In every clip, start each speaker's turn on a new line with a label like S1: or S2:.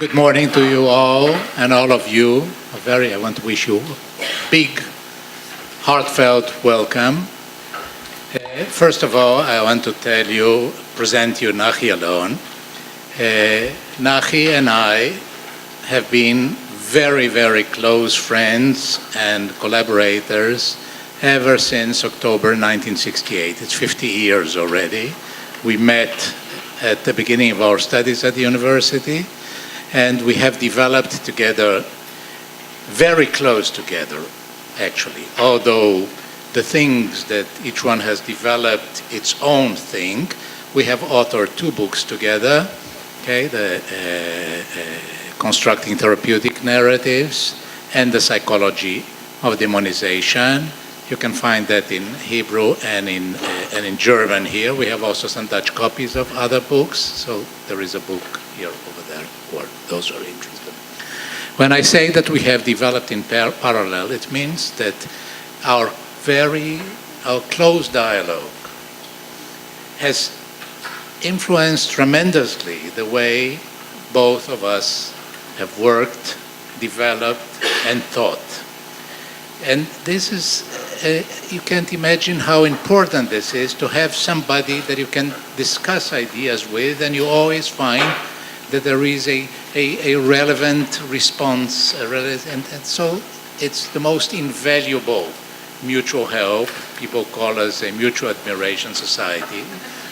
S1: Good morning to you all, and all of you. I want to wish you a big, heartfelt welcome. First of all, I want to present you Nahi Alon. Nahi and I have been very, very close friends and collaborators ever since October 1968. It's 50 years already. We met at the beginning of our studies at the university, and we have developed together, very close together, actually. Although the things that each one has developed its own thing, we have authored 2 books together, okay, the Constructing Therapeutic Narratives and The Psychology of Demonization. You can find that in Hebrew and in German here. We have also some Dutch copies of other books, so there is a book here over there for those who are interested. When I say that we have developed in parallel, it means that our close dialogue has influenced tremendously the way both of us have worked, developed, and thought. And this is, you can't imagine how important this is to have somebody that you can discuss ideas with, and you always find that there is a relevant response, and so it's the most invaluable mutual help. People call us a mutual admiration society,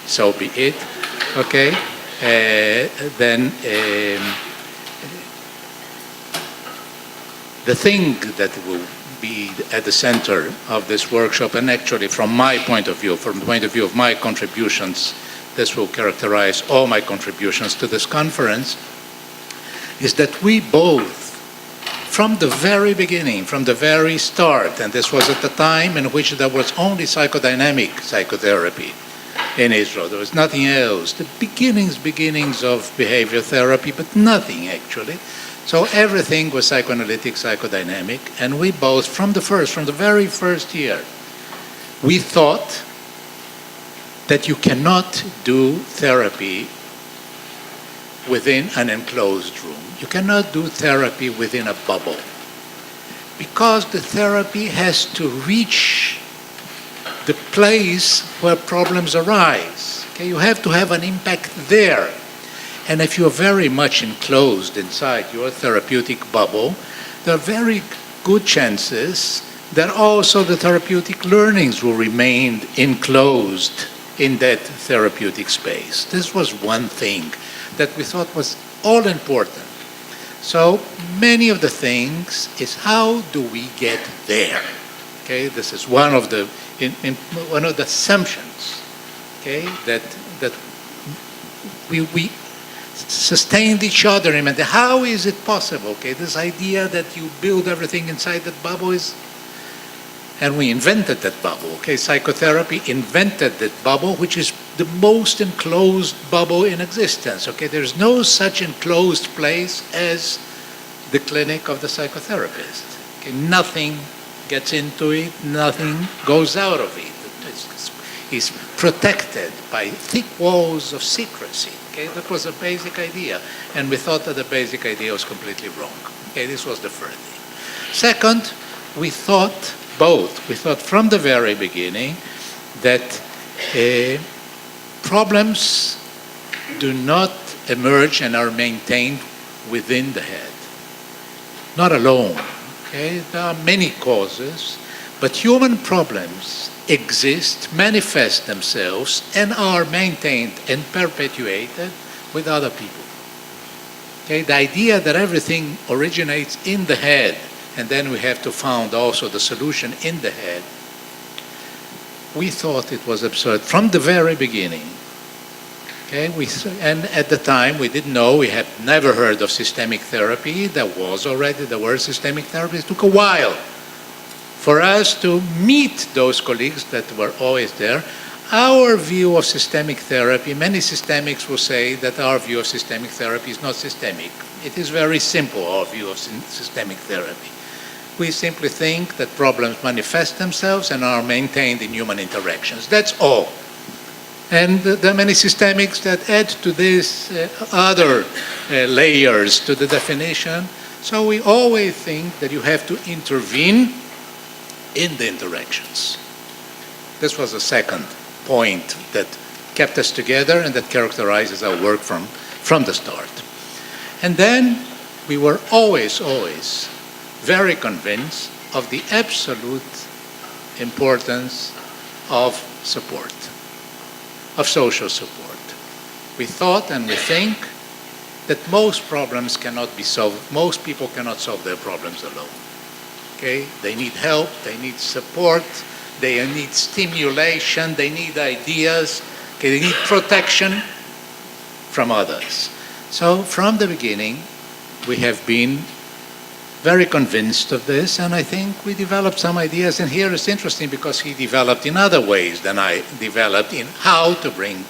S1: so be it, okay? Then the thing that will be at the center of this workshop, and actually from my point of view, from the point of view of my contributions, this will characterize all my contributions to this conference, is that we both, from the very beginning, from the very start, and this was at the time in which there was only psychodynamic psychotherapy in Israel, there was nothing else, the beginnings of behavior therapy, but nothing actually. So everything was psychoanalytic, psychodynamic, and we both, from the very first year, we thought that you cannot do therapy within an enclosed room. You cannot do therapy within a bubble, because the therapy has to reach the place where problems arise. Okay? You have to have an impact there. And if you're very much enclosed inside your therapeutic bubble, there are very good chances that also the therapeutic learnings will remain enclosed in that therapeutic space. This was one thing that we thought was all important. So many of the things is, how do we get there? Okay, this is one of the assumptions. Okay, that we sustained each other. And how is it possible? Okay, this idea that you build everything inside that bubble is, and we invented that bubble. Okay, psychotherapy invented that bubble, which is the most enclosed bubble in existence. Okay, there's no such enclosed place as the clinic of the psychotherapist. Okay, nothing gets into it, nothing goes out of it. It's protected by thick walls of secrecy. Okay, that was a basic idea, and we thought that the basic idea was completely wrong. Okay, this was the first thing. Second, we thought from the very beginning that problems do not emerge and are maintained within the head, not alone. Okay, there are many causes, but human problems exist, manifest themselves, and are maintained and perpetuated with other people. Okay, the idea that everything originates in the head, and then we have to find also the solution in the head, we thought it was absurd from the very beginning. Okay, and at the time we didn't know, we had never heard of systemic therapy. There were systemic therapies. It took a while for us to meet those colleagues that were always there. Our view of systemic therapy, many systemics will say that our view of systemic therapy is not systemic. It is very simple, our view of systemic therapy. We simply think that problems manifest themselves and are maintained in human interactions. That's all. And there are many systemics that add to this other layers to the definition. So we always think that you have to intervene in the interactions. This was the second point that kept us together and that characterizes our work from the start. And then we were always very convinced of the absolute importance of support, of social support. We thought and we think that most problems cannot be solved, most people cannot solve their problems alone. Okay? They need help, they need support, they need stimulation, they need ideas, okay? They need protection from others. So from the beginning, we have been very convinced of this, and I think we developed some ideas. And here it's interesting because he developed in other ways than I developed in how to bring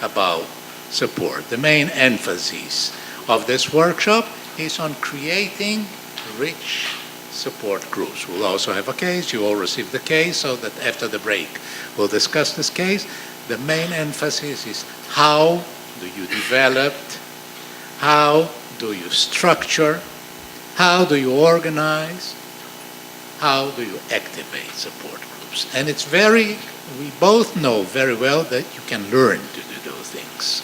S1: about support. The main emphasis of this workshop is on creating rich support groups. We'll also have a case. You all received the case, so that after the break we'll discuss this case. The main emphasis is how do you develop, how do you structure, how do you organize, how do you activate support groups. And it's we both know very well that you can learn to do those things.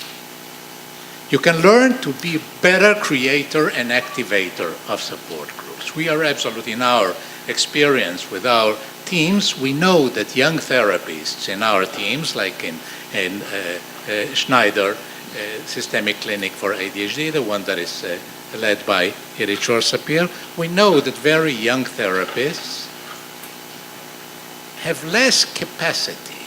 S1: You can learn to be a better creator and activator of support groups. We are absolutely, in our experience with our teams, we know that young therapists in our teams, like in Schneider Systemic Clinic for ADHD, the one that is led by Irichor Sapir, we know that very young therapists have less capacity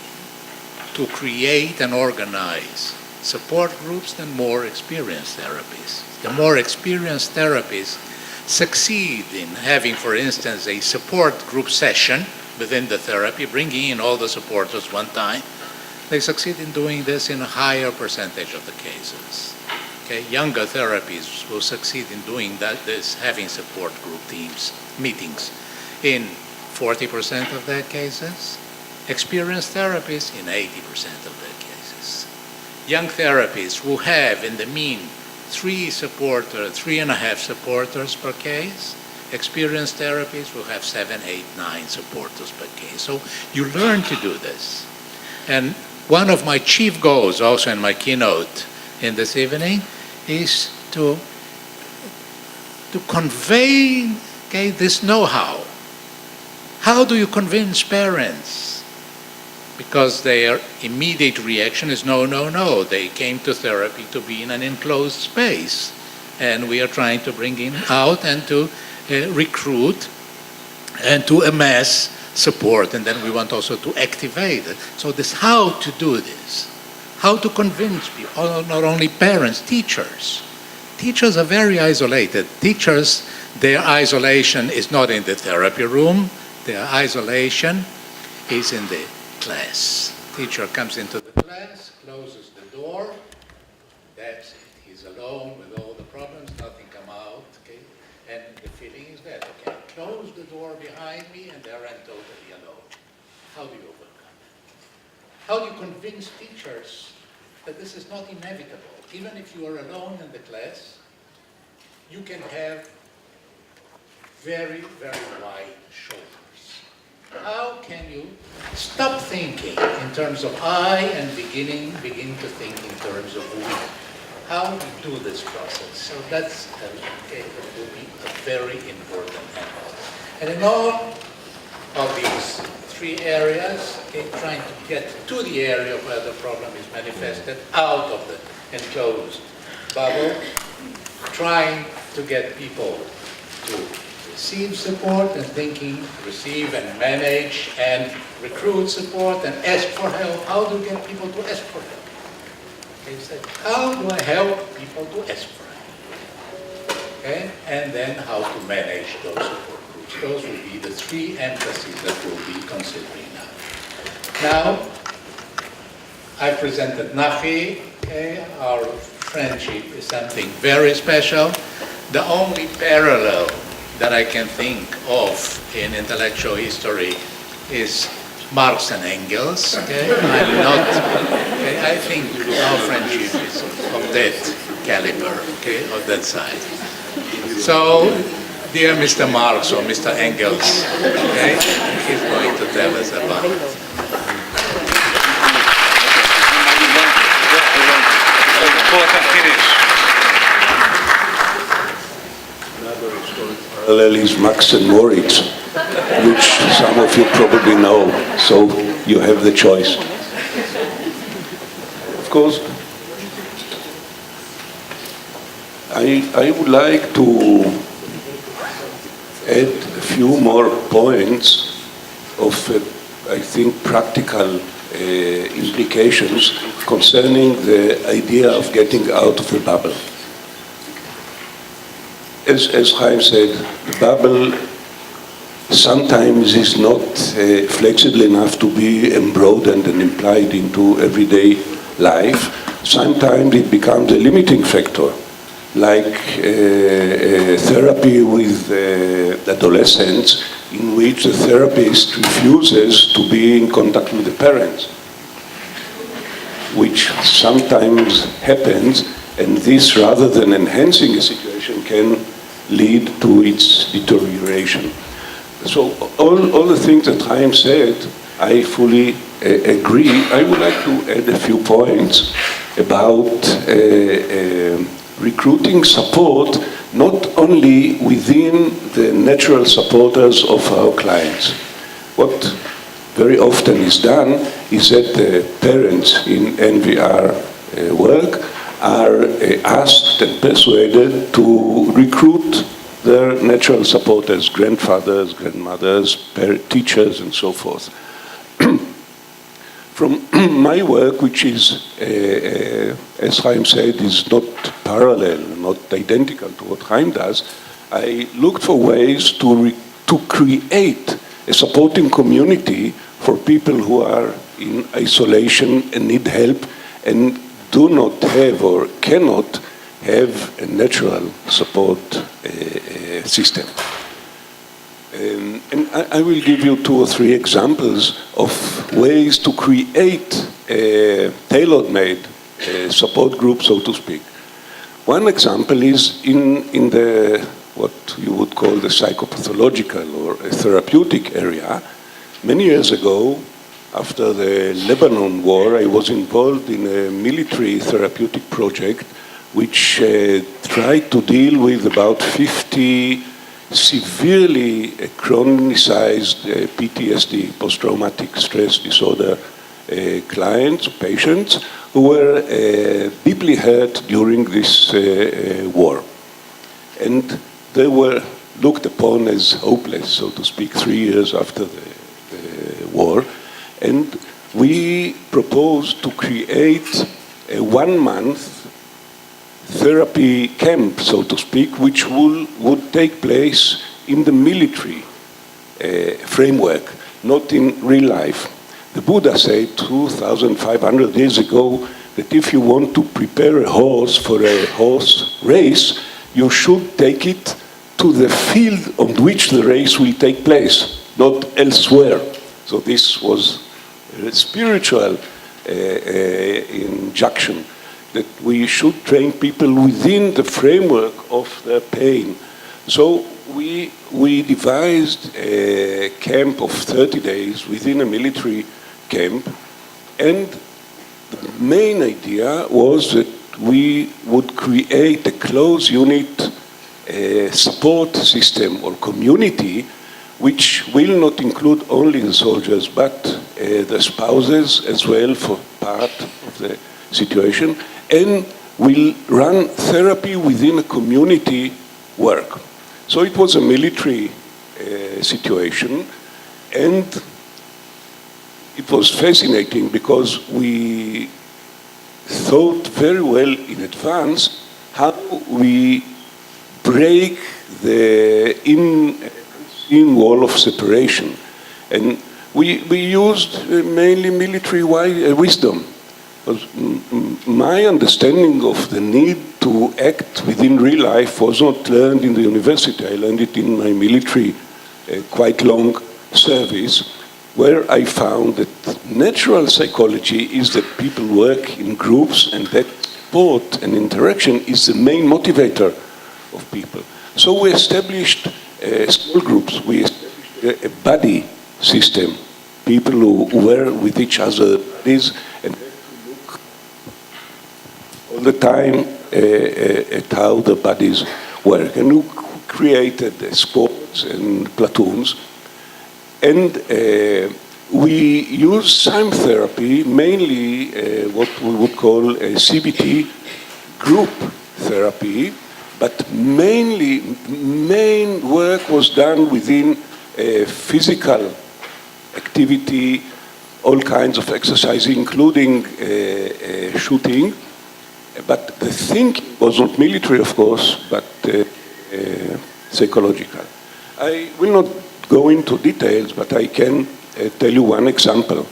S1: to create and organize support groups than more experienced therapists. The more experienced therapists succeed in having, for instance, a support group session within the therapy, bringing in all the supporters one time. They succeed in doing this in a higher percentage of the cases. Okay? Younger therapists will succeed in doing this, having support group meetings in 40% of their cases. Experienced therapists in 80% of their cases. Young therapists will have, in the mean, 3.5 supporters per case. Experienced therapists will have 7, 8, 9 supporters per case. So you learn to do this. And one of my chief goals, also in my keynote in this evening, is to convey this know-how. How do you convince parents? Because their immediate reaction is no, no, no. They came to therapy to be in an enclosed space. And we are trying to bring him out and to recruit and to amass support. And then we want also to activate it. So this how to do this. How to convince people, not only parents, teachers. Teachers are very isolated. Teachers, their isolation is not in the therapy room. Their isolation is in the class. Teacher comes into the class, closes the door. That's it. He's alone with all the problems, nothing come out. Okay? And the feeling is that, okay, close the door behind me and there I'm totally alone. How do you overcome it? How do you convince teachers that this is not inevitable? Even if you are alone in the class, you can have very, very wide shoulders. How can you stop thinking in terms of I and begin to think in terms of we? How we do this process. So that's okay, that will be a very important element. And in all of these three areas, okay, trying to get to the area where the problem is manifested, out of the enclosed bubble, trying to get people to receive support and thinking, receive and manage and recruit support and ask for help. How do you get people to ask for help? Okay, so how do I help people to ask for help? Okay, and then how to manage those support groups. Those will be the three emphases that we'll be considering now. Now, I presented Nahi. Okay, our friendship is something very special. The only parallel that I can think of in intellectual history is Marx and Engels. Okay? I'm not I think our friendship is of that caliber, okay, of that size. So, dear Mr. Marx or Mr. Engels, okay, he's going to tell us about it.
S2: Another historical parallel is Max and Moritz, which some of you probably know, so you have the choice. Of course, I would like to add a few more points of, I think, practical implications concerning the idea of getting out of the bubble. As Haim said, the bubble sometimes is not flexible enough to be embroidered and implied into everyday life. Sometimes it becomes a limiting factor, like therapy with adolescents, in which the therapist refuses to be in contact with the parents, which sometimes happens, and this, rather than enhancing a situation, can lead to its deterioration. So all the things that Haim said, I fully agree. I would like to add a few points about recruiting support, not only within the natural supporters of our clients. What very often is done is that the parents in NVR work are asked and persuaded to recruit their natural supporters, grandfathers, grandmothers, teachers, and so forth. From my work, which is, as Haim said, is not parallel, not identical to what Haim does, I looked for ways to create a supporting community for people who are in isolation and need help and do not have or cannot have a natural support system. And I will give you 2 or 3 examples of ways to create a tailor-made support group, so to speak. One example is in the, what you would call the psychopathological or therapeutic area. Many years ago, after the Lebanon war, I was involved in a military therapeutic project which tried to deal with about 50 severely chronicized PTSD, post-traumatic stress disorder clients, patients, who were deeply hurt during this war. And they were looked upon as hopeless, so to speak, 3 years after the war. And we proposed to create a 1-month therapy camp, so to speak, which would take place in the military framework, not in real life. The Buddha said 2,500 years ago that if you want to prepare a horse for a horse race, you should take it to the field on which the race will take place, not elsewhere. So this was a spiritual injunction that we should train people within the framework of their pain. So we devised a camp of 30 days within a military camp, and the main idea was that we would create a closed unit support system or community which will not include only the soldiers but the spouses as well for part of the situation, and will run therapy within a community work. So it was a military situation, and it was fascinating because we thought very well in advance how we break the in wall of separation. And we used mainly military wisdom. My understanding of the need to act within real life was not learned in the university. I learned it in my military, quite long service. where I found that natural psychology is that people work in groups and that support and interaction is the main motivator of people. So we established small groups. We established a buddy system, people who were with each other buddies and look all the time at how the buddies work. And we created sports and platoons. And we use psychotherapy, mainly what we would call a CBT group therapy, but main work was done within physical activity, all kinds of exercise, including shooting. But the thinking was not military, of course, but psychological. I will not go into details, but I can tell you one example.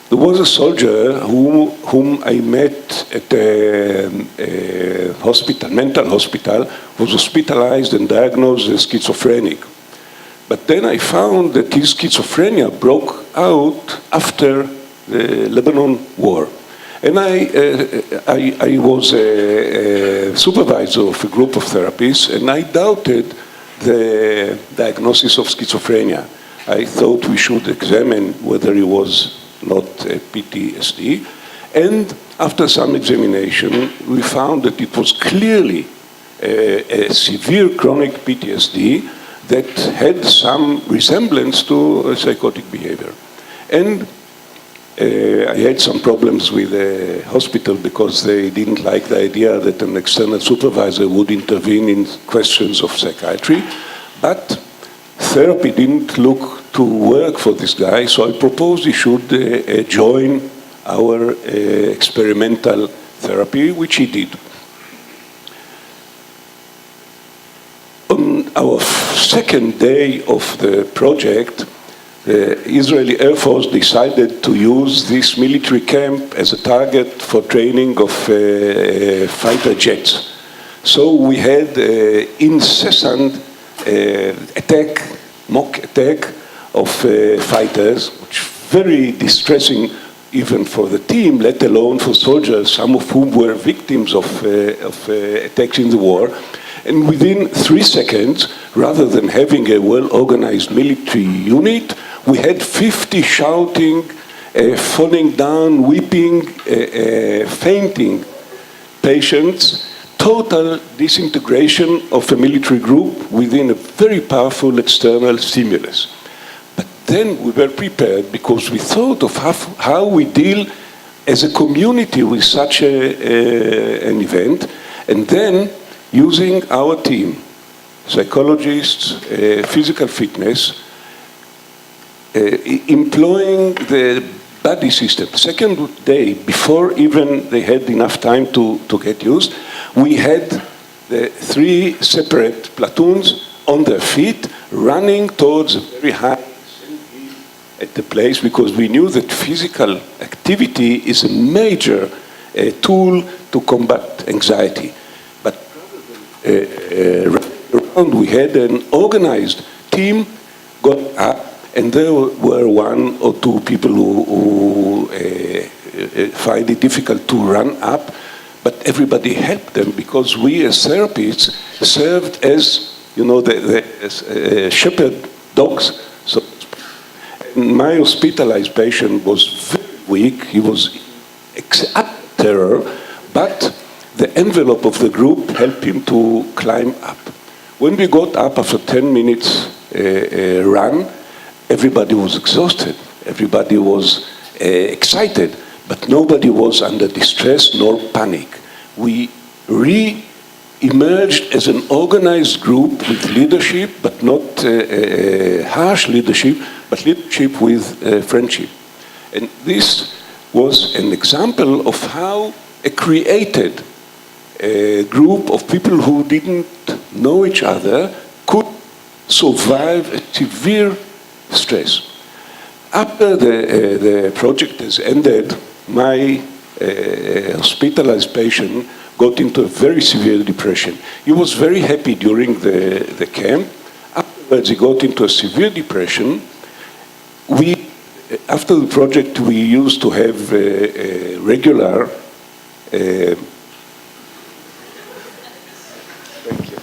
S2: There was a soldier whom I met at a hospital, mental hospital, was hospitalized and diagnosed as schizophrenic. But then I found that his schizophrenia broke out after the Lebanon war. And I was a supervisor of a group of therapists, and I doubted the diagnosis of schizophrenia. I thought we should examine whether he was not PTSD. And after some examination, we found that it was clearly a severe chronic PTSD that had some resemblance to psychotic behavior. And I had some problems with the hospital because they didn't like the idea that an external supervisor would intervene in questions of psychiatry. But therapy didn't look to work for this guy, so I proposed he should join our experimental therapy, which he did. On our second day of the project, the Israeli Air Force decided to use this military camp as a target for training of fighter jets. So we had incessant mock attack of fighters, which very distressing even for the team, let alone for soldiers, some of whom were victims of attacks in the war. And within 3 seconds, rather than having a well-organized military unit, we had 50 shouting, falling down, weeping, fainting patients, total disintegration of a military group within a very powerful external stimulus. But then we were prepared because we thought of how we deal as a community with such an event, and then using our team, psychologists, physical fitness, employing the buddy system. Second day, before even they had enough time to get used, we had the 3 separate platoons on their feet running towards a very high at the place because we knew that physical activity is a major tool to combat anxiety. But around we had an organized team got up, and there were 1 or 2 people who find it difficult to run up, but everybody helped them because we as therapists served as, the shepherd dogs. So my hospitalized patient was very weak. He was at terror, but the envelope of the group helped him to climb up. When we got up after 10 minutes run, everybody was exhausted. Everybody was excited, but nobody was under distress nor panic. We re-emerged as an organized group with leadership, but not harsh leadership, but leadership with friendship. And this was an example of how a created group of people who didn't know each other could survive a severe stress. After the project has ended, my hospitalized patient got into a very severe depression. He was very happy during the camp. Afterwards, he got into a severe depression. We after the project, we used to have regular. Thank you.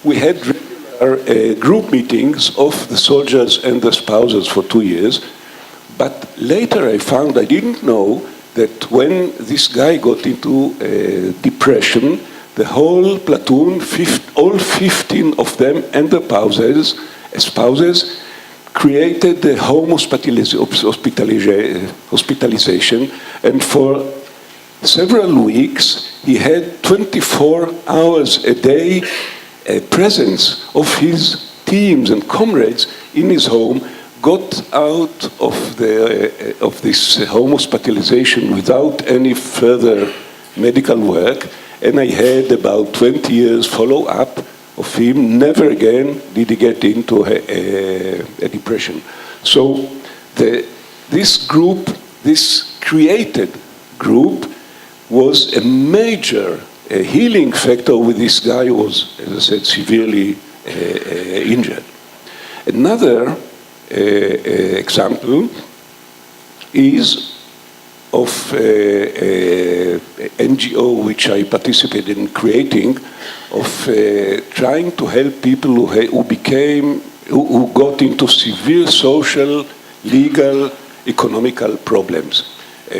S2: We had regular group meetings of the soldiers and the spouses for 2 years, but later I found, I didn't know that when this guy got into depression, the whole platoon, all 15 of them and the spouses created the home hospitalization, and for several weeks he had 24 hours a day presence of his teams and comrades in his home, got out of this home hospitalization without any further medical work, and I had about 20 years follow-up of him. Never again did he get into a depression. So this group, this created group, was a major healing factor with this guy who was, as I said, severely injured. Another example is of NGO which I participated in creating, of trying to help people who got into severe social, legal, economical problems.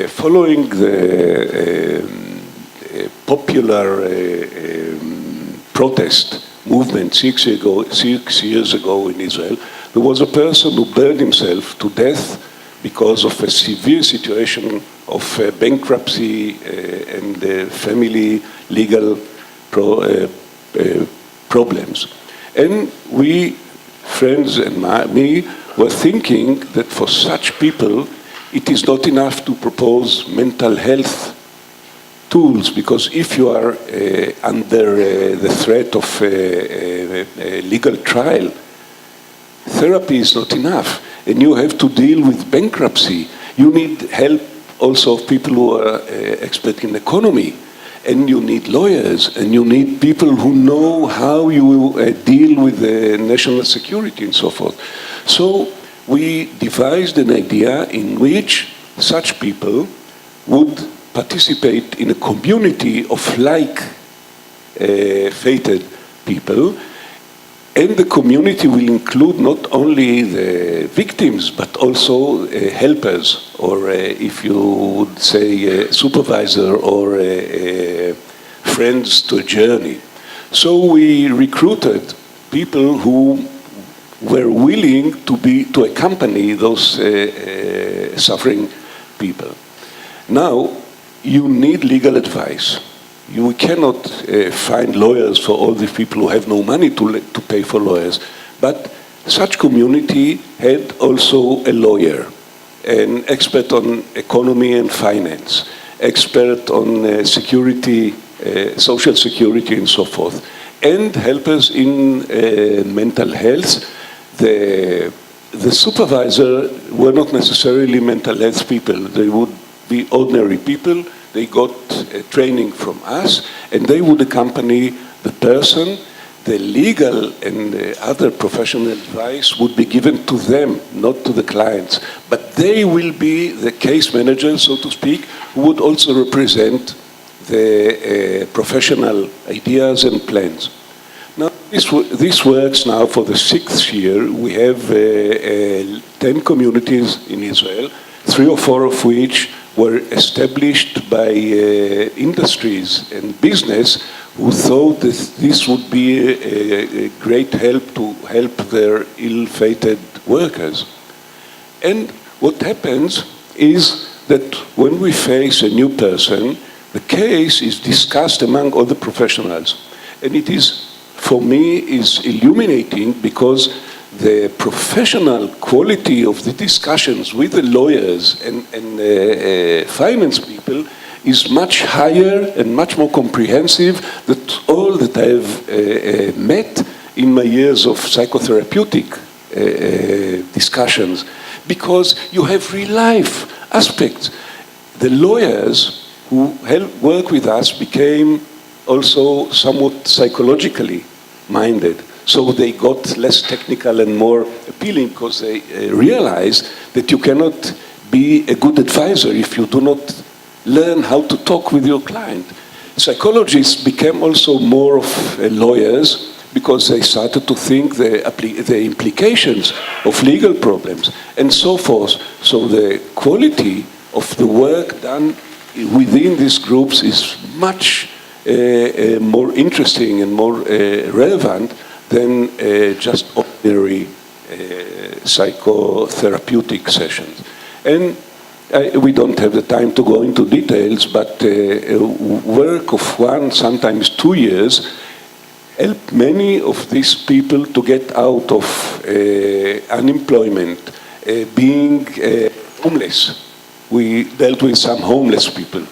S2: Following the popular protest movement 6 years ago in Israel, there was a person who burned himself to death because of a severe situation of bankruptcy and family legal problems. And we, friends and me, were thinking that for such people, it is not enough to propose mental health tools, because if you are under the threat of a legal trial, therapy is not enough, and you have to deal with bankruptcy. You need help also of people who are expert in economy, and you need lawyers, and you need people who know how you deal with the national security and so forth. So we devised an idea in which such people would participate in a community of like-fated people, and the community will include not only the victims, but also helpers, or if you would say supervisor, or friends to a journey. So we recruited people who were willing to accompany those suffering people. Now, you need legal advice. You cannot find lawyers for all the people who have no money to pay for lawyers. But such community had also a lawyer, an expert on economy and finance, expert on security, social security and so forth, and helpers in mental health. The supervisor were not necessarily mental health people. They would be ordinary people. They got training from us, and they would accompany the person. The legal and other professional advice would be given to them, not to the clients. But they will be the case managers, so to speak, who would also represent the professional ideas and plans. Now, this works now for the 6th year. We have 10 communities in Israel, 3 or 4 of which were established by industries and business who thought that this would be a great help to help their ill-fated workers. And what happens is that when we face a new person, the case is discussed among all the professionals. And it is, for me, is illuminating, because the professional quality of the discussions with the lawyers and finance people is much higher and much more comprehensive than all that I have met in my years of psychotherapeutic discussions, because you have real life aspects. The lawyers who work with us became also somewhat psychologically minded. So they got less technical and more appealing because they realized that you cannot be a good advisor if you do not learn how to talk with your client. Psychologists became also more of lawyers because they started to think the implications of legal problems and so forth. So the quality of the work done within these groups is much more interesting and more relevant than just ordinary psychotherapeutic sessions. And we don't have the time to go into details, but work of 1, sometimes 2 years, helped many of these people to get out of unemployment, being homeless. We dealt with some homeless people,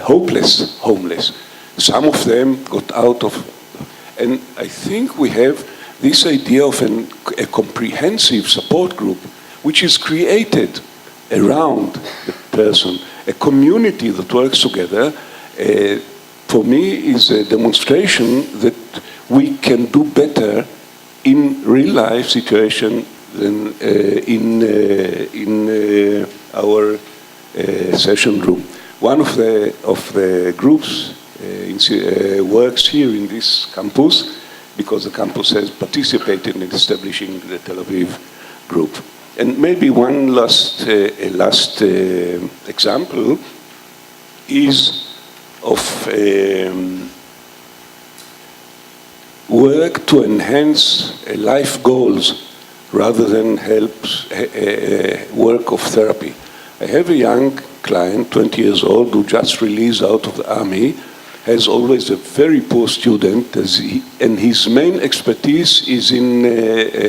S2: hopeless homeless. Some of them got out of, and I think we have this idea of a comprehensive support group, which is created around the person, a community that works together, for me is a demonstration that we can do better in real life situation than in our session room. One of the groups works here in this campus because the campus has participated in establishing the Tel Aviv group. And maybe one last example is of work to enhance life goals rather than work of therapy. I have a young client, 20 years old, who just released out of the army, has always a very poor student, and his main expertise is in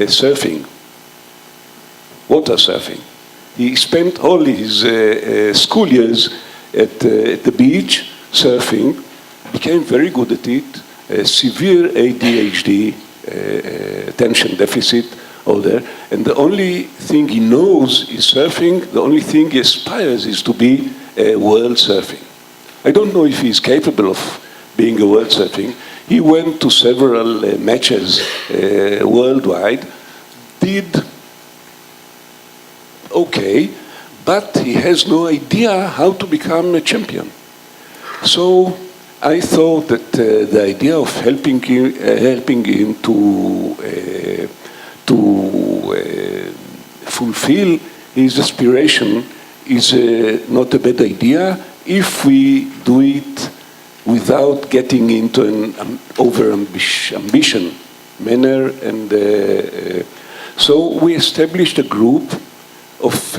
S2: surfing, water surfing. He spent all his school years at the beach surfing, became very good at it, severe ADHD, attention deficit, all there, and the only thing he knows is surfing, the only thing he aspires is to be a world surfing. I don't know if he's capable of being a world surfing. He went to several matches worldwide, did okay, but he has no idea how to become a champion. So I thought that the idea of helping him to fulfill his aspiration is not a bad idea if we do it without getting into an over-ambition manner. And so we established a group of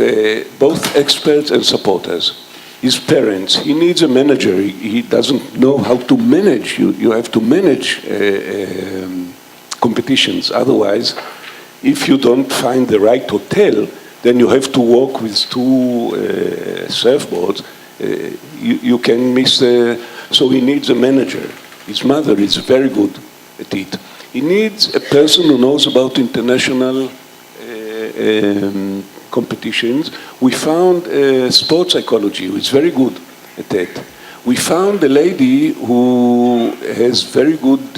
S2: both experts and supporters. His parents, he needs a manager. He doesn't know how to manage. You have to manage competitions. Otherwise, if you don't find the right hotel, then you have to walk with 2 surfboards. You can miss so he needs a manager. His mother is very good at it. He needs a person who knows about international competitions. We found sports psychology who is very good at that. We found a lady who has very good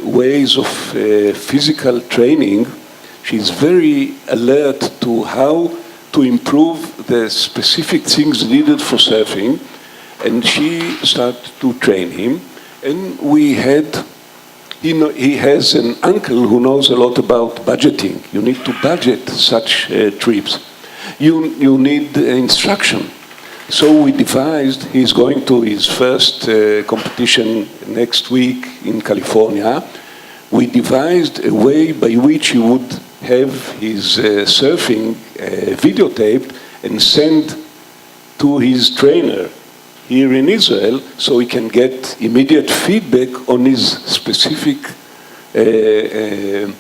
S2: ways of physical training. She's very alert to how to improve the specific things needed for surfing, and she started to train him. And we had, he has an uncle who knows a lot about budgeting. You need to budget such trips. You need instruction. So we devised, he's going to his first competition next week in California. We devised a way by which he would have his surfing videotaped and send to his trainer here in Israel so he can get immediate feedback on his specific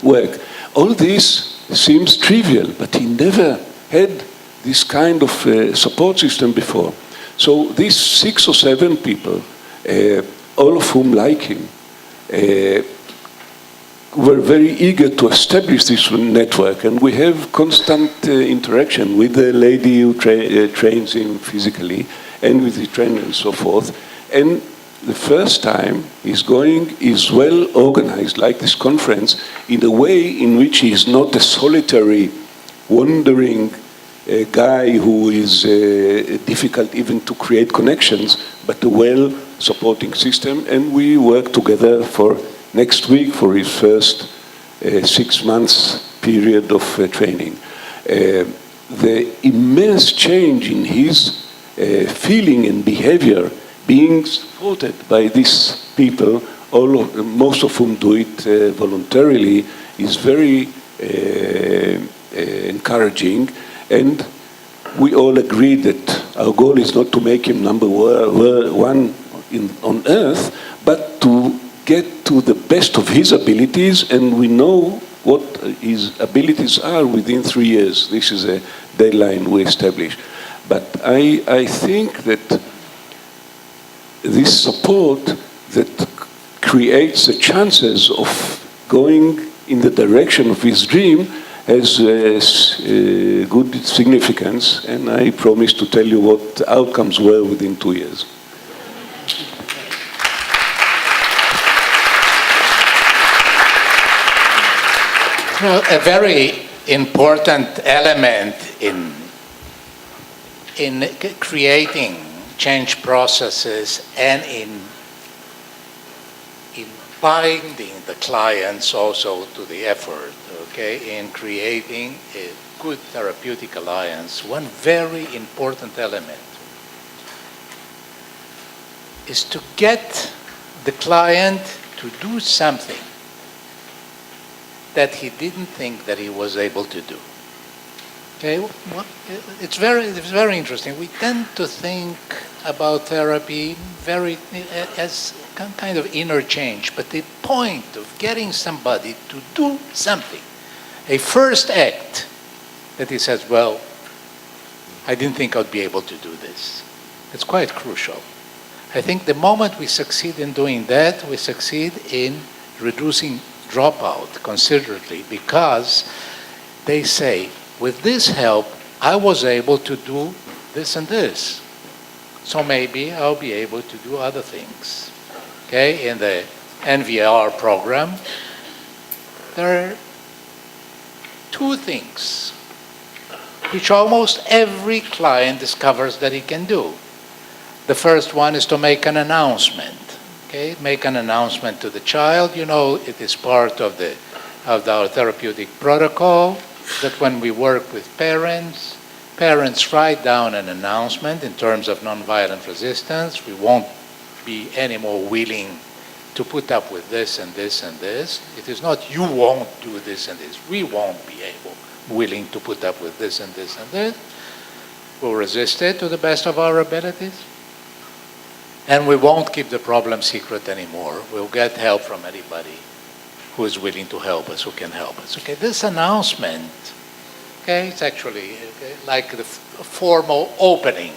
S2: work. All this seems trivial, but he never had this kind of support system before. So these 6 or 7 people, all of whom like him, were very eager to establish this network, and we have constant interaction with the lady who trains him physically and with the trainer and so forth. And the first time is well organized, like this conference, in a way in which he is not a solitary, wandering guy who is difficult even to create connections, but a well-supporting system. And we work together for next week for his first 6 months period of training. The immense change in his feeling and behavior being supported by these people, most of whom do it voluntarily, is very encouraging. And we all agree that our goal is not to make him number one on earth, but to get to the best of his abilities, and we know what his abilities are within 3 years. This is a deadline we established. But I think that this support that creates the chances of going in the direction of his dream has good significance, and I promise to tell you what the outcomes were within 2 years.
S1: A very important element in creating change processes and in binding the clients also to the effort, okay, in creating a good therapeutic alliance, one very important element is to get the client to do something that he didn't think that he was able to do. Okay, well, it's very interesting. We tend to think about therapy as kind of inner change, but the point of getting somebody to do something, a first act that he says, well, I didn't think I'd be able to do this. It's quite crucial. I think the moment we succeed in doing that, we succeed in reducing dropout considerably, because they say, with this help, I was able to do this and this. So maybe I'll be able to do other things. Okay, in the NVR program, there are 2 things which almost every client discovers that he can do. The first one is to make an announcement. Okay, make an announcement to the child. You know, it is part of our therapeutic protocol that when we work with parents write down an announcement in terms of nonviolent resistance. We won't be any more willing to put up with this and this and this. It is not you won't do this and this. We won't be willing to put up with this and this and this. We'll resist it to the best of our abilities. And we won't keep the problem secret anymore. We'll get help from anybody who is willing to help us, who can help us. Okay, this announcement, okay, it's actually like the formal opening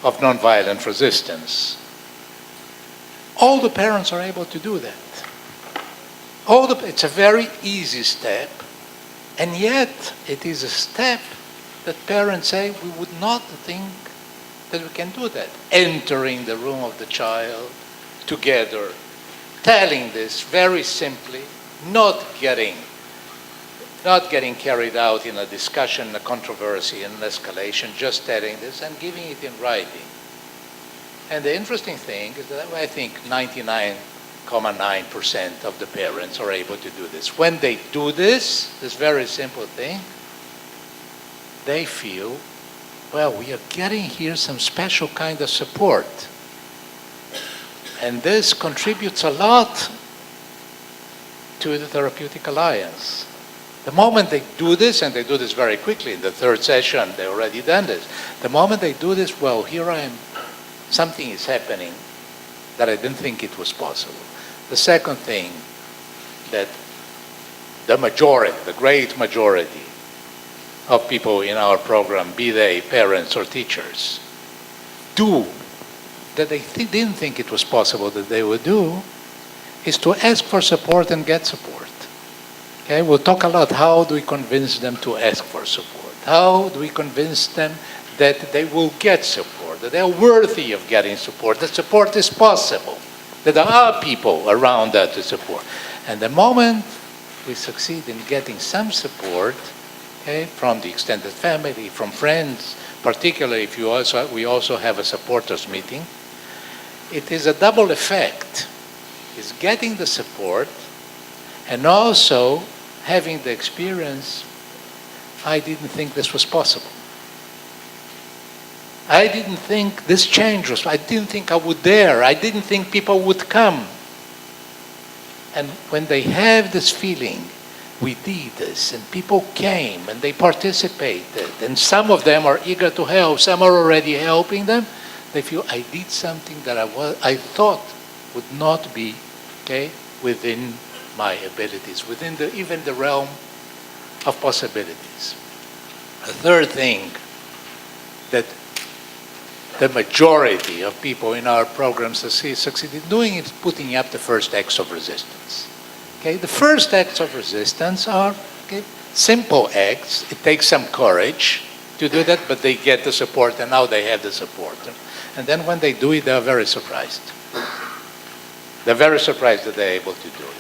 S1: of nonviolent resistance. All the parents are able to do that. It's a very easy step, and yet it is a step that parents say we would not think that we can do that. Entering the room of the child together, telling this very simply, not getting carried out in a discussion, a controversy, an escalation, just telling this and giving it in writing. And the interesting thing is that I think 99.9% of the parents are able to do this. When they do this very simple thing, they feel, well, we are getting here some special kind of support. And this contributes a lot to the therapeutic alliance. The moment they do this, and they do this very quickly, in the 3rd session, they already done this. The moment they do this, well, here I am, something is happening that I didn't think it was possible. The second thing that the great majority of people in our program, be they parents or teachers, do, that they didn't think it was possible that they would do, is to ask for support and get support. Okay, we'll talk a lot, how do we convince them to ask for support? How do we convince them that they will get support? support, that they are worthy of getting support, that support is possible, that there are people around that to support. And the moment we succeed in getting some support, okay, from the extended family, from friends, particularly if we also have a supporters meeting, it is a double effect. It's getting the support and also having the experience, I didn't think this was possible. I didn't think this change was, I didn't think I would dare. I didn't think people would come. And when they have this feeling, we did this, and people came, and they participated, and some of them are eager to help, some are already helping them, they feel, I did something that I thought would not be, okay, within my abilities, within even the realm of possibilities. A third thing that the majority of people in our programs succeed in doing is putting up the first acts of resistance. Okay, the first acts of resistance are simple acts. It takes some courage to do that, but they get the support, and now they have the support. And then when they do it, they're very surprised. They're very surprised that they're able to do it.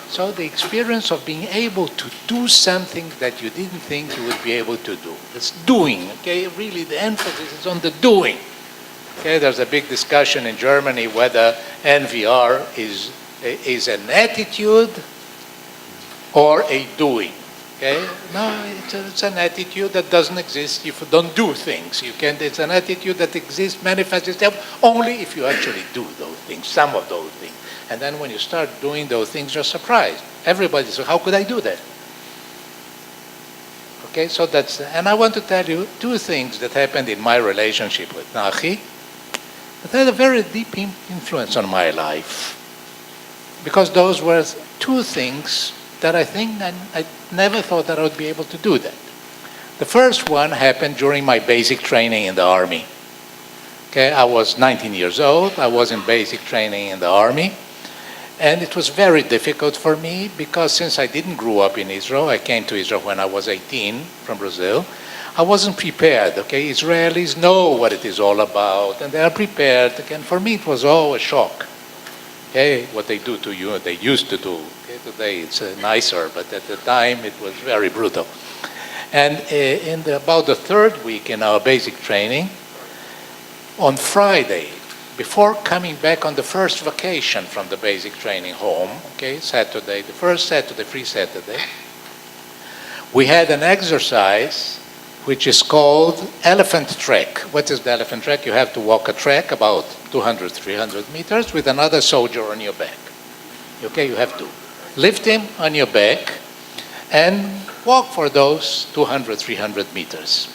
S1: So the experience of being able to do something that you didn't think you would be able to do. It's doing, okay? Really, the emphasis is on the doing. Okay, there's a big discussion in Germany whether NVR is an attitude or a doing. Okay? No, it's an attitude that doesn't exist if you don't do things. It's an attitude that exists, manifests itself only if you actually do those things, some of those things. And then when you start doing those things, you're surprised. Everybody says, how could I do that? Okay, so and I want to tell you two things that happened in my relationship with Nahi that had a very deep influence on my life. Because those were two things that I think I never thought that I would be able to do that. The first one happened during my basic training in the Army. Okay, I was 19 years old. I was in basic training in the Army. And it was very difficult for me because since I didn't grow up in Israel, I came to Israel when I was 18 from Brazil, I wasn't prepared. Okay, Israelis know what it is all about and they are prepared. Again, for me it was all a shock. Okay, what they do to you, they used to do. Okay, today it's nicer, but at the time it was very brutal. And about the third week in our basic training, on Friday, before coming back on the first vacation from the basic training home, okay, Saturday, the first Saturday, free Saturday, we had an exercise which is called elephant trek. What is the elephant trek? You have to walk a trek about 200, 300 meters with another soldier on your back. Okay, you have to lift him on your back and walk for those 200, 300 meters.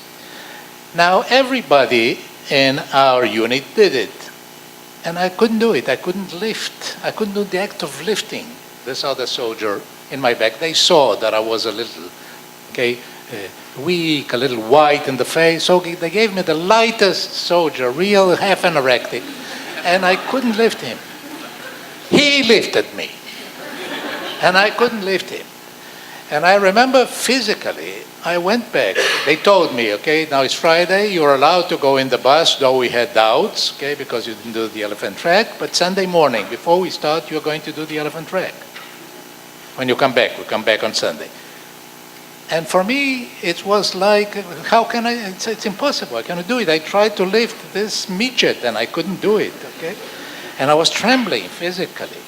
S1: Now, everybody in our unit did it. And I couldn't do it. I couldn't lift. I couldn't do the act of lifting this other soldier in my back. They saw that I was a little, weak, a little white in the face. So they gave me the lightest soldier, real half anorectic, and I couldn't lift him. He lifted me, and I couldn't lift him. And I remember physically, I went back. They told me, okay, now it's Friday, you're allowed to go in the bus, though we had doubts, okay, because you didn't do the elephant trek, but Sunday morning, before we start, you're going to do the elephant trek. When you come back, we come back on Sunday. And for me, it was like, how can I, it's impossible, I cannot do it. I tried to lift this midget and I couldn't do it, okay? And I was trembling physically.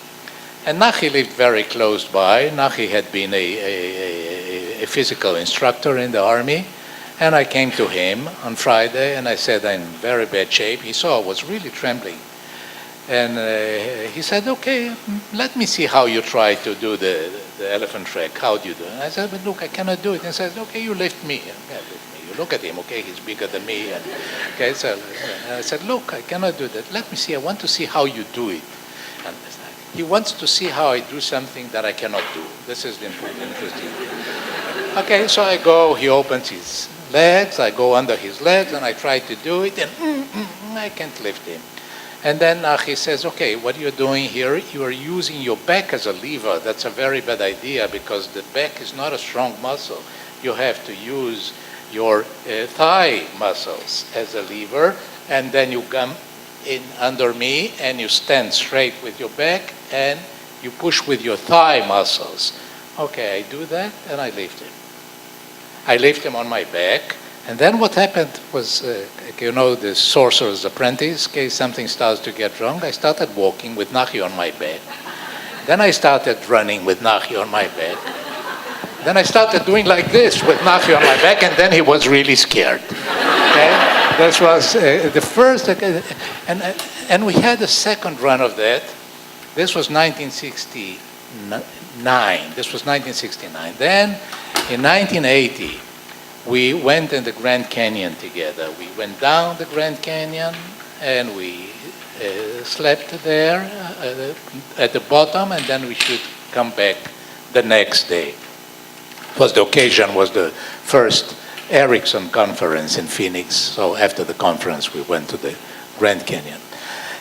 S1: And Nahi lived very close by. Nahi had been a physical instructor in the army. And I came to him on Friday and I said, I'm in very bad shape. He saw I was really trembling. And he said, okay, let me see how you try to do the elephant trek. How do you do it? And I said, but look, I cannot do it. And he said, okay, you lift me. You look at him, okay, he's bigger than me. And, okay, so I said, look, I cannot do that. Let me see, I want to see how you do it. And he wants to see how I do something that I cannot do. This is interesting. Okay, so I go, he opens his legs, I go under his legs, and I try to do it, and I can't lift him. And then he says, okay, what you're doing here, you are using your back as a lever. That's a very bad idea because the back is not a strong muscle. You have to use your thigh muscles as a lever, and then you come in under me and you stand straight with your back and you push with your thigh muscles. Okay, I do that and I lift him. I lift him on my back, and then what happened was, the sorcerer's apprentice, in case something starts to get wrong, I started walking with Nahi on my back. Then I started running with Nahi on my back. Then I started doing like this with Nahi on my back, and then he was really scared. Okay? This was the first, and we had a second run of that. This was 1969. This was 1969. Then, in 1980, we went in the Grand Canyon together. We went down the Grand Canyon, and we slept there at the bottom, and then we should come back the next day. The occasion was the first Erickson conference in Phoenix. So after the conference, we went to the Grand Canyon.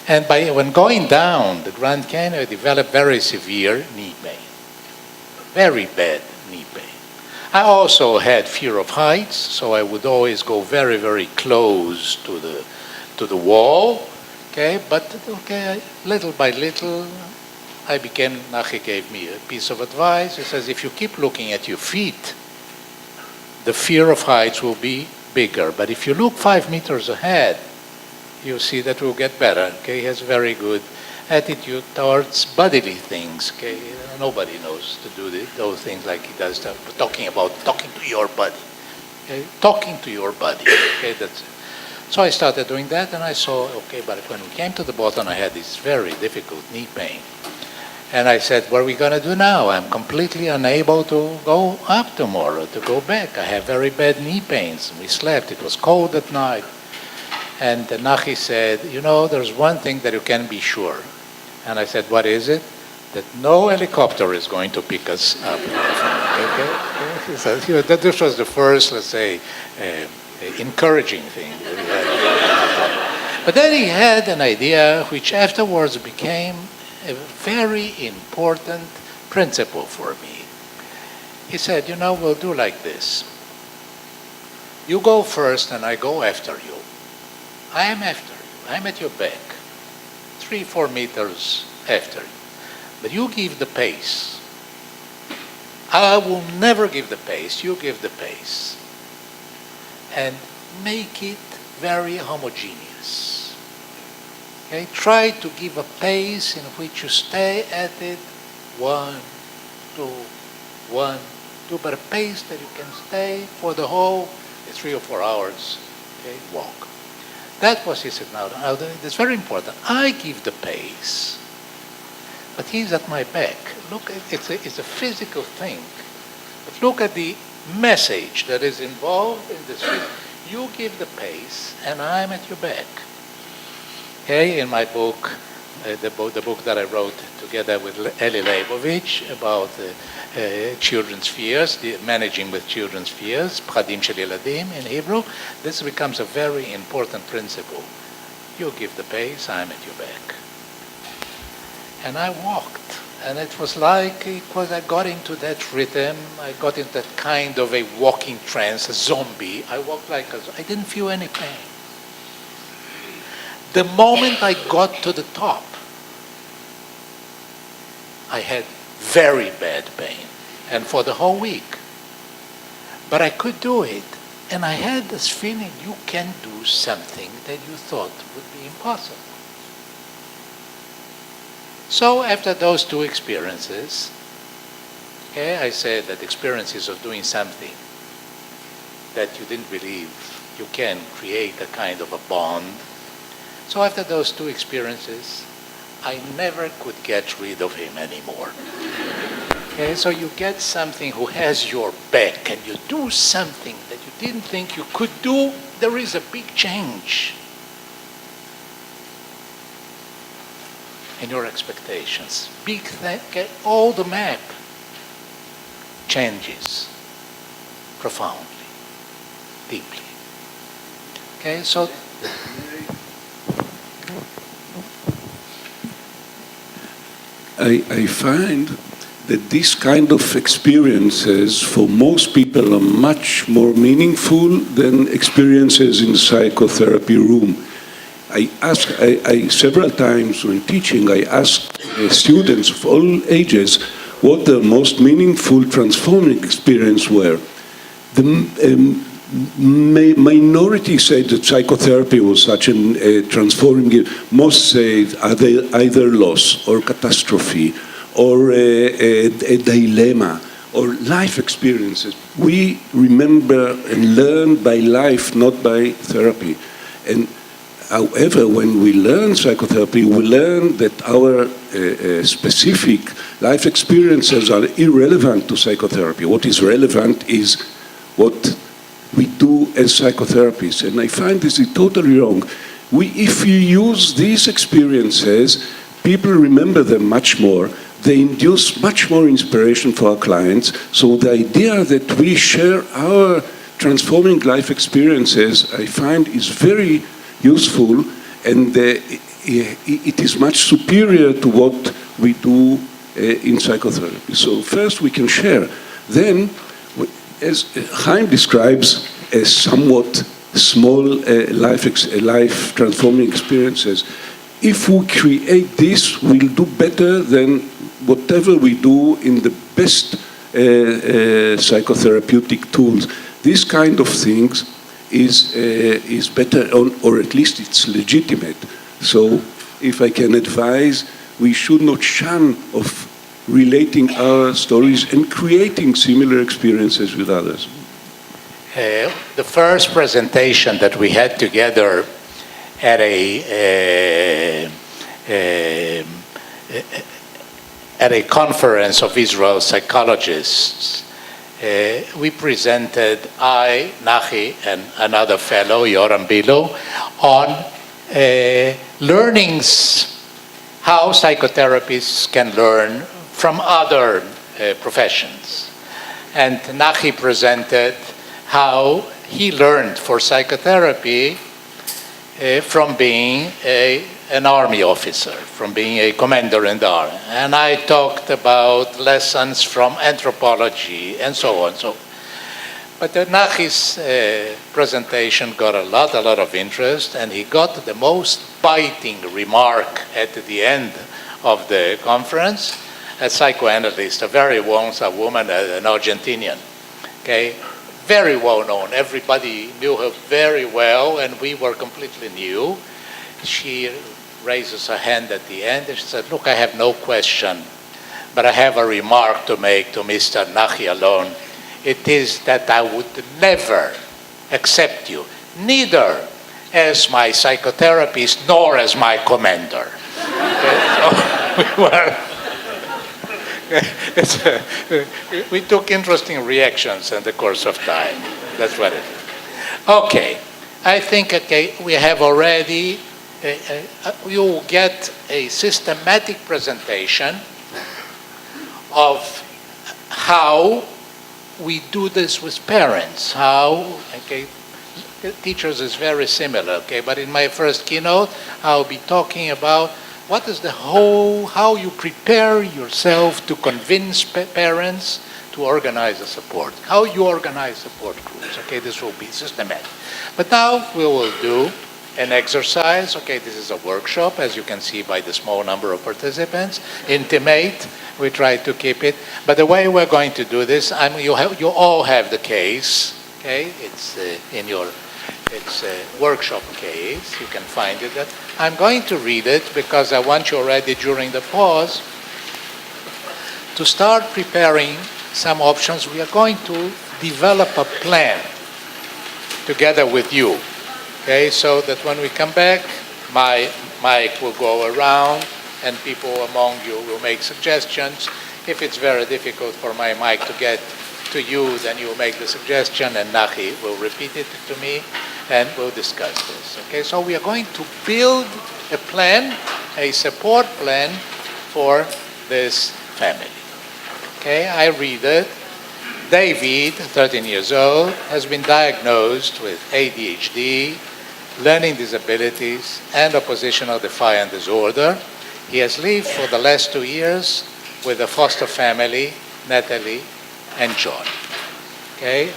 S1: And when going down the Grand Canyon, I developed very severe knee pain, very bad knee pain. I also had fear of heights, so I would always go very, very close to the wall. Okay, but little by little, Nahi gave me a piece of advice. He says, if you keep looking at your feet, the fear of heights will be bigger. But if you look 5 meters ahead, you see that will get better. Okay, he has a very good attitude towards bodily things. Okay, nobody knows to do those things like he does. Talking to your body. Okay, talking to your body. Okay, that's it. So I started doing that, and I saw, but when we came to the bottom, I had this very difficult knee pain. And I said, what are we going to do now? I'm completely unable to go up tomorrow, to go back. I have very bad knee pains. We slept. It was cold at night. And Nahi said, there's one thing that you can be sure. And I said, what is it? That no helicopter is going to pick us up. Okay? So this was the first, let's say, encouraging thing that he had. But then he had an idea which afterwards became a very important principle for me. He said, we'll do like this. You go first and I go after you. I am after you. I'm at your back. 3-4 meters after you. But you give the pace. I will never give the pace. You give the pace. And make it very homogeneous. Okay? Try to give a pace in which you stay at it 1, 2, 1, 2, but a pace that you can stay for the whole 3 or 4 hours. Okay? Walk. That was, he said, now it's very important. I give the pace, but he's at my back. Look, it's a physical thing. But look at the message that is involved in this. You give the pace, and I'm at your back. Okay, in my book, the book that I wrote together with Eli Leibovich about children's fears, managing with children's fears, Pchadim shel Yeladim in Hebrew, this becomes a very important principle. You give the pace, I'm at your back. And I walked. And it was like, I got into that rhythm, I got into that kind of a walking trance, a zombie. I walked I didn't feel any pain. The moment I got to the top, I had very bad pain, and for the whole week. But I could do it, and I had this feeling you can do something that you thought would be impossible. So after those 2 experiences, I said that experiences of doing something that you didn't believe you can create a kind of a bond. So after those 2 experiences, I never could get rid of him anymore. Okay, so you get something who has your back and you do something that you didn't think you could do, there is a big change in your expectations. Big thing, all the map changes profoundly, deeply. Okay, so
S3: I find
S2: that this kind of experiences for most people are much more meaningful than experiences in the psychotherapy room. I several times when teaching, I ask students of all ages what their most meaningful transforming experience were. The minority said that psychotherapy was such a transforming. Most say either loss or catastrophe or a dilemma or life experiences. We remember and learn by life, not by therapy. And however, when we learn psychotherapy, we learn that our specific life experiences are irrelevant to psychotherapy. What is relevant is what we do as psychotherapists. And I find this is totally wrong. If you use these experiences, people remember them much more. They induce much more inspiration for our clients. So the idea that we share our transforming life experiences, I find, is very useful, and it is much superior to what we do in psychotherapy. So first we can share. Then, as Haim describes as somewhat small life transforming experiences, if we create this, we'll do better than whatever we do in the best psychotherapeutic tools. This kind of things is better, or at least it's legitimate. So if I can advise, we should not shun of relating our stories and creating similar experiences with others.
S1: The first presentation that we had together at a conference of Israel psychologists, we presented, Nahi, and another fellow, Yoram Bilo, on learnings, how psychotherapists can learn from other professions. And Nahi presented how he learned for psychotherapy from being an army officer, from being a commander in the army. And I talked about lessons from anthropology and so on. But Nahi's presentation got a lot of interest, and he got the most biting remark at the end of the conference. A psychoanalyst, a very well-known woman, an Argentinian, okay? Very well known. Everybody knew her very well, and we were completely new. She raises her hand at the end, and she said, "Look, I have no question, but I have a remark to make to Mr. Nahi Alon. It is that I would never accept you, neither as my psychotherapist nor as my commander." Okay? So we took interesting reactions in the course of time. That's what it is. Okay, I think we have already, you will get a systematic presentation of how we do this with parents. Teachers is very similar, but in my first keynote, I'll be talking about what is how you prepare yourself to convince parents to organize a support, how you organize support groups. This will be systematic. But now we will do an exercise. This is a workshop, as you can see by the small number of participants. Intimate, we try to keep it. But the way we're going to do this, you all have the case. It's in your workshop case. You can find it. I'm going to read it because I want you already during the pause to start preparing some options. We are going to develop a plan together with you. So that when we come back, my mic will go around and people among you will make suggestions. If it's very difficult for my mic to get to you, then you will make the suggestion and Nahi will repeat it to me and we'll discuss this. So we are going to build a plan, a support plan for this family. I read it. David, 13 years old, has been diagnosed with ADHD, learning disabilities, and oppositional defiant disorder. He has lived for the last 2 years with the foster family, Natalie and John. Okay?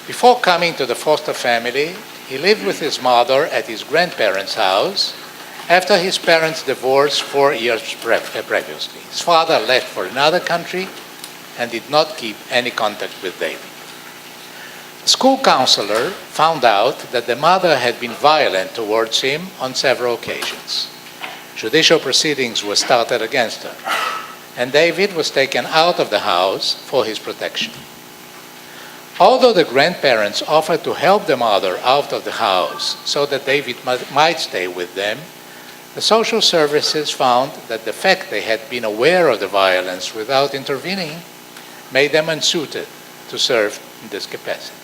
S1: Before coming to the foster family, he lived with his mother at his grandparents' house after his parents divorced 4 years previously. His father left for another country and did not keep any contact with David. The school counselor found out that the mother had been violent towards him on several occasions. Judicial proceedings were started against her, and David was taken out of the house for his protection. Although the grandparents offered to help the mother out of the house so that David might stay with them, the social services found that the fact they had been aware of the violence without intervening made them unsuited to serve in this capacity.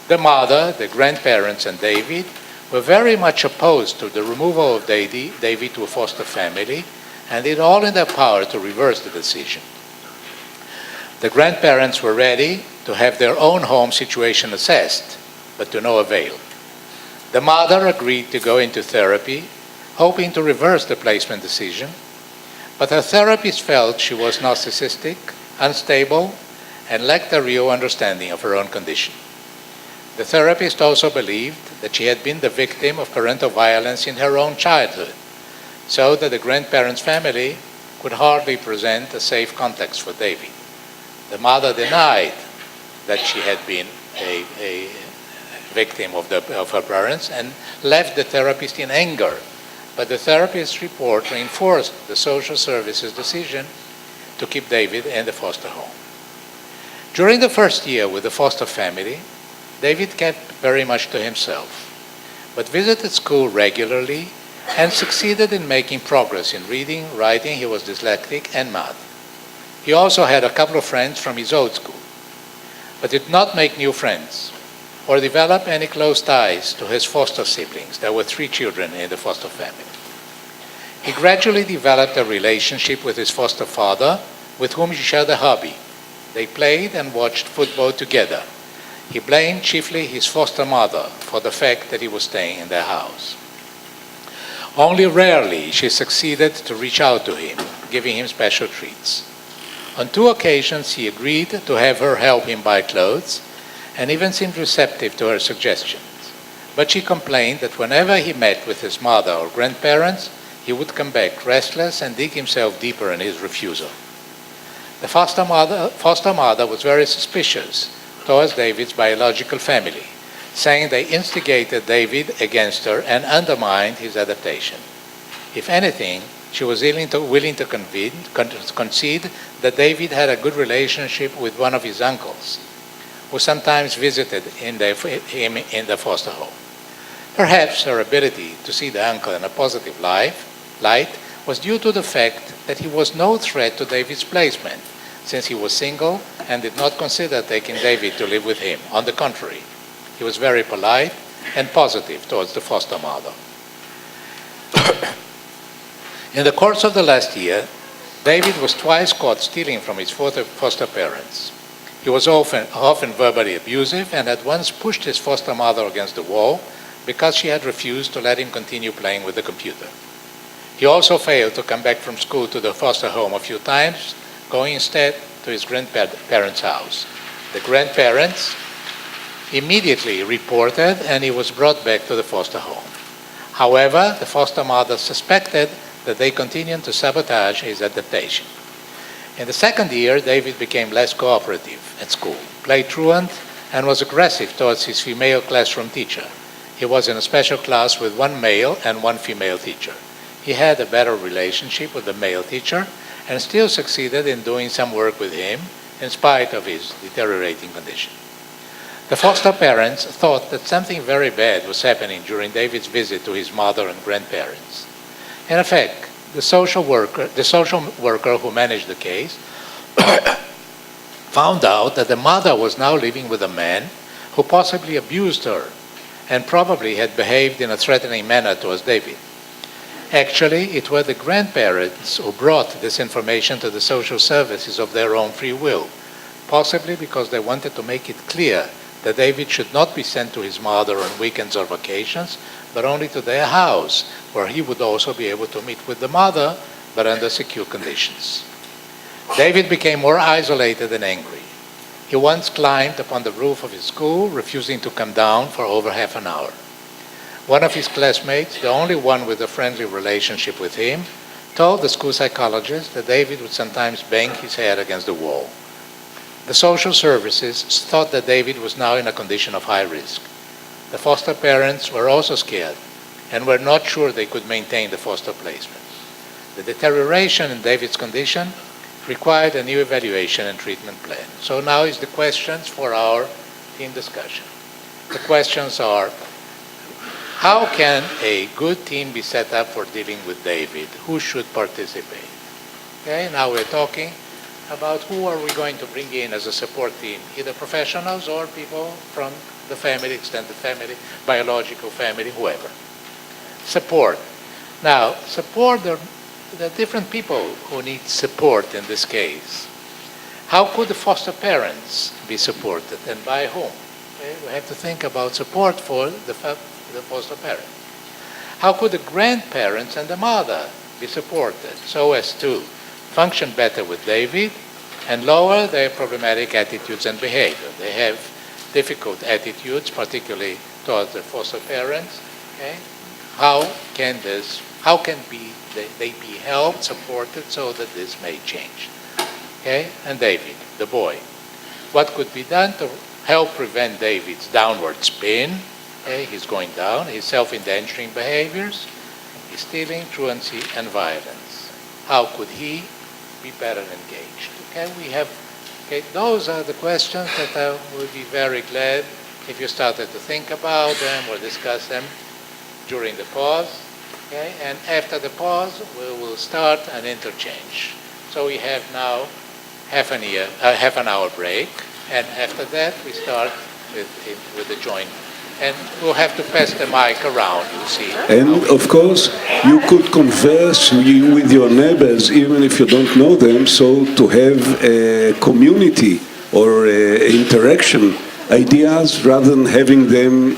S1: The mother, the grandparents, and David were very much opposed to the removal of David to a foster family and did all in their power to reverse the decision. The grandparents were ready to have their own home situation assessed, but to no avail. The mother agreed to go into therapy, hoping to reverse the placement decision, but her therapist felt she was narcissistic, unstable, and lacked a real understanding of her own condition. The therapist also believed that she had been the victim of parental violence in her own childhood, so that the grandparents' family could hardly present a safe context for David. The mother denied that she had been a victim of her parents and left the therapist in anger, but the therapist's report reinforced the social services decision to keep David in the foster home. During the first year with the foster family, David kept very much to himself, but visited school regularly and succeeded in making progress in reading, writing. He was dyslexic, and math. He also had a couple of friends from his old school, but did not make new friends or develop any close ties to his foster siblings. There were 3 children in the foster family. He gradually developed a relationship with his foster father, with whom he shared a hobby. They played and watched football together. He blamed chiefly his foster mother for the fact that he was staying in their house. Only rarely she succeeded to reach out to him, giving him special treats. On 2 occasions, he agreed to have her help him buy clothes and even seemed receptive to her suggestions. But she complained that whenever he met with his mother or grandparents, he would come back restless and dig himself deeper in his refusal. The foster mother was very suspicious towards David's biological family, saying they instigated David against her and undermined his adaptation. If anything, she was willing to concede that David had a good relationship with one of his uncles, who sometimes visited him in the foster home. Perhaps her ability to see the uncle in a positive light was due to the fact that he was no threat to David's placement, since he was single and did not consider taking David to live with him. On the contrary, he was very polite and positive towards the foster mother. In the course of the last year, David was twice caught stealing from his foster parents. He was often verbally abusive and had once pushed his foster mother against the wall because she had refused to let him continue playing with the computer. He also failed to come back from school to the foster home a few times, going instead to his grandparents' house. The grandparents immediately reported, and he was brought back to the foster home. However, the foster mother suspected that they continued to sabotage his adaptation. In the second year, David became less cooperative at school, played truant, and was aggressive towards his female classroom teacher. He was in a special class with 1 male and 1 female teacher. He had a better relationship with the male teacher and still succeeded in doing some work with him in spite of his deteriorating condition. The foster parents thought that something very bad was happening during David's visit to his mother and grandparents. In effect, the social worker who managed the case found out that the mother was now living with a man who possibly abused her and probably had behaved in a threatening manner towards David. Actually, it were the grandparents who brought this information to the social services of their own free will, possibly because they wanted to make it clear that David should not be sent to his mother on weekends or vacations, but only to their house, where he would also be able to meet with the mother but under secure conditions. David became more isolated and angry. He once climbed upon the roof of his school, refusing to come down for over half an hour. One of his classmates, the only one with a friendly relationship with him, told the school psychologist that David would sometimes bang his head against the wall. The social services thought that David was now in a condition of high risk. The foster parents were also scared and were not sure they could maintain the foster placement. The deterioration in David's condition required a new evaluation and treatment plan. So now is the questions for our team discussion. The questions are, how can a good team be set up for dealing with David? Who should participate? Okay, now we're talking about who are we going to bring in as a support team, either professionals or people from the family, extended family, biological family, whoever. Support. Now, support, there are different people who need support in this case. How could the foster parents be supported and by whom? Okay, we have to think about support for the foster parent. How could the grandparents and the mother be supported so as to function better with David and lower their problematic attitudes and behavior? They have difficult attitudes, particularly towards their foster parents. Okay? How can they be helped, supported so that this may change? Okay? And David, the boy. What could be done to help prevent David's downward spin? Okay? He's going down, his self-endangering behaviors, his stealing, truancy, and violence. How could he be better engaged? Okay, those are the questions that I would be very glad if you started to think about them or discuss them during the pause. Okay, and after the pause, we will start an interchange. So we have now half an hour break, and after that we start with the joint. And we'll have to pass the mic around, you see.
S2: And of course, you could converse with your neighbors, even if you don't know them, so to have a community or interaction ideas rather than having them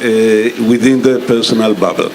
S2: within the personal bubble.